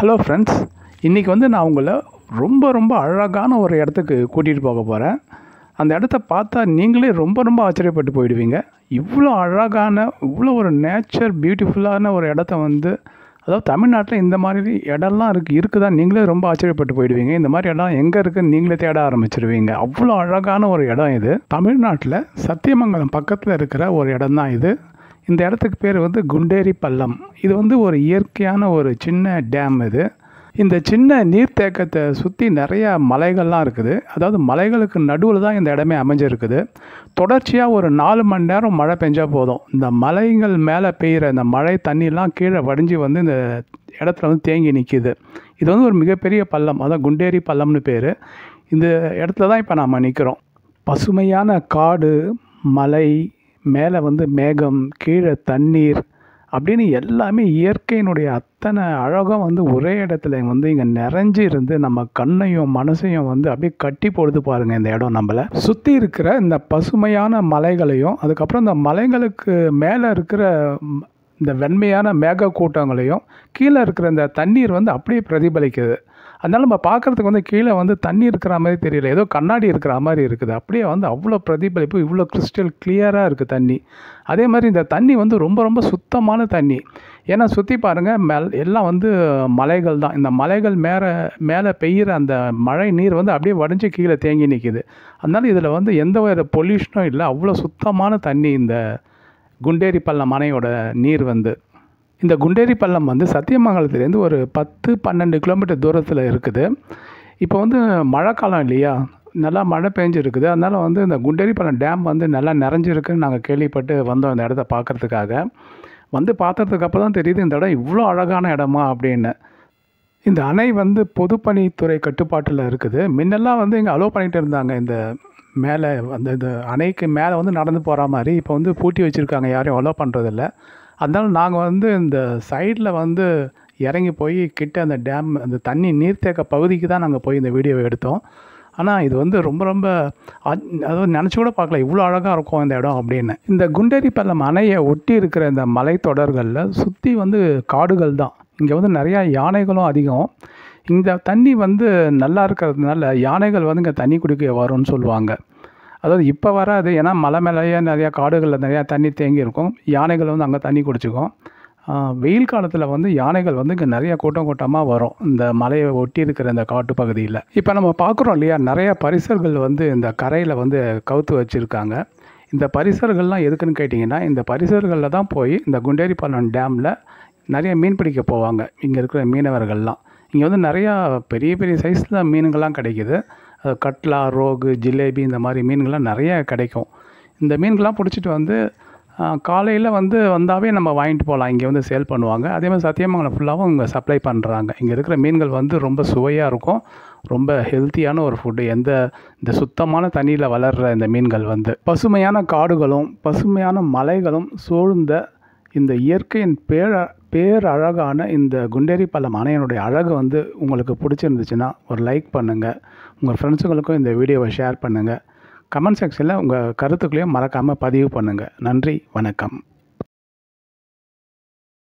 Hello friends, இன்றைக்கி நான் உங்களை ரொம்ப அழகான ஒரு இடத்துக்கு கூட்டிகிட்டு போக போகிறேன். அந்த இடத்த பார்த்தா நீங்களே ரொம்ப ஆச்சரியப்பட்டு போயிடுவீங்க. இவ்வளோ அழகான, இவ்வளோ ஒரு நேச்சர் பியூட்டிஃபுல்லான ஒரு இடத்த அதாவது தமிழ்நாட்டில் இந்த மாதிரி இடம்லாம் இருக்குதா நீங்களே ரொம்ப ஆச்சரியப்பட்டு போயிடுவீங்க. இந்த மாதிரி இடம் எங்கே இருக்குதுன்னு நீங்களே தேட ஆரம்பிச்சிருவீங்க. அவ்வளோ அழகான ஒரு இடம் இது. தமிழ்நாட்டில் சத்தியமங்கலம் பக்கத்தில் இருக்கிற ஒரு இடம் தான் இது. இந்த இடத்துக்கு பேர் குண்டேரி பள்ளம். இது ஒரு இயற்கையான ஒரு சின்ன டேம் இது. இந்த சின்ன நீர்த்தேக்கத்தை சுற்றி நிறையா மலைகள்லாம் இருக்குது. அதாவது மலைகளுக்கு நடுவில் தான் இந்த இடமே அமைஞ்சிருக்குது. தொடர்ச்சியாக ஒரு 4 மணி நேரம் மழை பெஞ்சால் போதும், இந்த மலைகள் மேலே பெய்கிற இந்த மழை தண்ணிலாம் கீழே வடிஞ்சு இந்த இடத்துல தேங்கி நிற்கிது. இது ஒரு மிகப்பெரிய பள்ளம், அதான் குண்டேரி பள்ளம்னு பேர். இந்த இடத்துல தான் இப்போ நாம் நிற்கிறோம். பசுமையான காடு, மலை, மேலே மேகம், கீழே தண்ணீர் அப்படின்னு எல்லாமே இயற்கையினுடைய அத்தனை அழகும் ஒரே இடத்துல இங்கே நிறைஞ்சு இருந்து நம்ம கண்ணையும் மனசையும் அப்படியே கட்டி போடுது பாருங்கள். இந்த இடம் நம்மளை சுற்றி இருக்கிற இந்த பசுமையான மலைகளையும், அதுக்கப்புறம் இந்த மலைகளுக்கு மேலே இருக்கிற இந்த வெண்மையான மேக கூட்டங்களையும், கீழே இருக்கிற இந்த தண்ணீர் அப்படியே பிரதிபலிக்குது. அதனால் நம்ம பார்க்குறதுக்கு கீழே தண்ணி இருக்கிற மாதிரி தெரியல, ஏதோ கண்ணாடி இருக்கிற மாதிரி இருக்குது. அப்படியே அவ்வளோ பிரதிபலிப்பு, இவ்வளோ கிறிஸ்டல் கிளியராக இருக்குது தண்ணி. அதே மாதிரி இந்த தண்ணி ரொம்ப சுத்தமான தண்ணி. ஏன்னா சுற்றி பாருங்கள், எல்லாம் மலைகள் தான். இந்த மலைகள் மேலே பெய்கிற அந்த மழை நீர் அப்படியே வடிஞ்சு கீழே தேங்கி நிற்கிது. அதனால் இதில் எந்த ஒரு பொல்யூஷனும் இல்லை. அவ்வளோ சுத்தமான தண்ணி இந்த குண்டேரி பள்ளம் அணையோட நீர். இந்த குண்டேரி பள்ளம் சத்தியமங்கலத்துலேருந்து ஒரு 10-12 கிலோமீட்டர் தூரத்தில் இருக்குது. இப்போ மழைக்காலம் இல்லையா, நல்லா மழை பெஞ்சிருக்குது. அதனால் இந்த குண்டேரி பள்ளம் டேம் நல்லா நிறைஞ்சிருக்குன்னு நாங்கள் கேள்விப்பட்டு வந்தோம் இந்த இடத்த பார்க்குறதுக்காக. பார்த்ததுக்கு அப்புறம் தான் தெரியுது இந்த இடம் இவ்வளோ அழகான இடமா அப்படின்னு. இந்த அணை பொதுப்பணித்துறை கட்டுப்பாட்டில் இருக்குது. முன்னெல்லாம் இங்கே அலோவ் பண்ணிகிட்டு இருந்தாங்க. இந்த மேலே இந்த அணைக்கு மேலே நடந்து போகிற மாதிரி. இப்போ பூட்டி வச்சுருக்காங்க, யாரையும் அலோவ் பண்ணுறதில்ல. அதனால் நாங்கள் இந்த சைடில் இறங்கி போய் கிட்ட அந்த டேம், அந்த தண்ணி நீர்த்தேக்க பகுதிக்கு தான் நாங்கள் போய் இந்த வீடியோவை எடுத்தோம். ஆனால் இது ரொம்ப அதாவது நினச்சி கூட பார்க்கல இவ்வளோ அழகாக இருக்கும் இந்த இடம் அப்படின்னு. இந்த குண்டேரி பள்ளம் அணையை ஒட்டி இருக்கிற இந்த மலைத்தொடர்களில் சுற்றி காடுகள் தான். இங்கே நிறையா யானைகளும் அதிகம். இந்த தண்ணி நல்லா இருக்கிறதுனால யானைகள் இங்கே தண்ணி குடிக்க வரும்னு சொல்லுவாங்க. அதாவது இப்போ வராது, ஏன்னா மலை மேலேயே நிறையா காடுகளில் நிறையா தண்ணி தேங்கி இருக்கும். யானைகள் அங்கே தண்ணி குடிச்சிக்கும். வெயில் காலத்தில் யானைகள் இங்கே நிறைய கூட்டமாக வரும் இந்த மலையை ஒட்டி இருக்கிற இந்த காட்டு பகுதியில். இப்போ நம்ம பார்க்குறோம் இல்லையா, நிறையா பரிசல்கள் இந்த கரையில் கவுத்து வச்சுருக்காங்க. இந்த பரிசல்கள்லாம் எதுக்குன்னு கேட்டிங்கன்னா, இந்த பரிசல்களில் தான் போய் இந்த குண்டேரி பள்ளம் டேமில் நிறைய மீன் பிடிக்க போவாங்க இங்கே இருக்கிற மீனவர்கள்லாம். இங்கே நிறையா பெரிய சைஸில் மீன்கள்லாம் கிடைக்கிது. கட்லா, ரோகு, ஜிலேபி இந்த மாதிரி மீன்கள்லாம் நிறைய கிடைக்கும். இந்த மீன்கள்லாம் பிடிச்சிட்டு காலையில் வந்தாவே நம்ம வாங்கிட்டு போகலாம். இங்கே சேல் பண்ணுவாங்க. அதே மாதிரி சத்தியமங்கலம் ஃபுல்லாகவும் இங்கே சப்ளை பண்ணுறாங்க. இங்கே இருக்கிற மீன்கள் ரொம்ப சுவையாக இருக்கும். ரொம்ப ஹெல்த்தியான ஒரு ஃபுட்டு. இந்த சுத்தமான தண்ணியில் வளர்கிற இந்த மீன்கள் பசுமையான காடுகளும் பசுமையான மலைகளும் சூழ்ந்த இந்த இயற்கையின் பேரழகான இந்த குண்டேரி பள்ளம் அணையினுடைய அழகு உங்களுக்கு பிடிச்சிருந்துச்சுன்னா ஒரு லைக் பண்ணுங்கள். உங்கள் ஃப்ரெண்ட்ஸுங்களுக்கும் இந்த வீடியோவை ஷேர் பண்ணுங்கள். கமெண்ட் செக்ஷனில் உங்கள் கருத்துக்களையும் மறக்காமல் பதிவு பண்ணுங்கள். நன்றி, வணக்கம்.